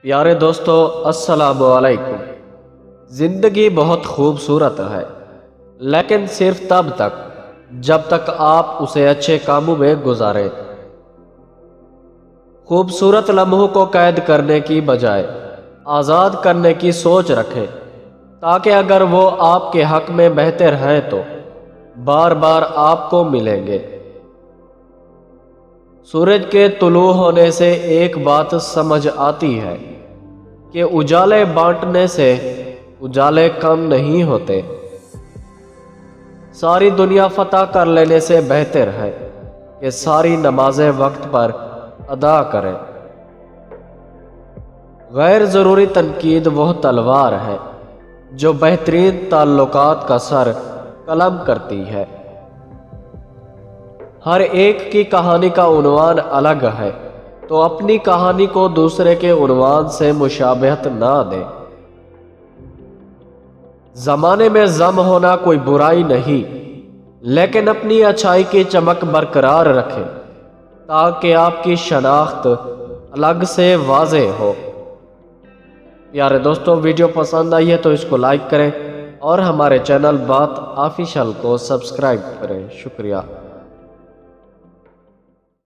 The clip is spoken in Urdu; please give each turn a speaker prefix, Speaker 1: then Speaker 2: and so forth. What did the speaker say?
Speaker 1: پیارے دوستو السلام علیکم۔ زندگی بہت خوبصورت ہے، لیکن صرف تب تک جب تک آپ اسے اچھے کاموں میں گزاریں۔ خوبصورت لمحوں کو قید کرنے کی بجائے آزاد کرنے کی سوچ رکھیں، تاکہ اگر وہ آپ کے حق میں بہتر ہیں تو بار بار آپ کو ملیں گے۔ سورج کے طلوع ہونے سے ایک بات سمجھ آتی ہے کہ اجالے بانٹنے سے اجالے کم نہیں ہوتے۔ ساری دنیا فتح کر لینے سے بہتر ہے کہ ساری نمازیں وقت پر ادا کریں۔ غیر ضروری تنقید وہ تلوار ہے جو بہترین تعلقات کا سر قلم کرتی ہے۔ ہر ایک کی کہانی کا عنوان الگ ہے، تو اپنی کہانی کو دوسرے کے عنوان سے مشابہت نہ دیں۔ زمانے میں ضم ہونا کوئی برائی نہیں، لیکن اپنی اچھائی کی چمک برقرار رکھیں تاکہ آپ کی شناخت الگ سے واضح ہو۔ پیارے دوستو، ویڈیو پسند آئی ہے تو اس کو لائک کریں اور ہمارے چینل بات آفیشل کو سبسکرائب کریں۔ شکریہ۔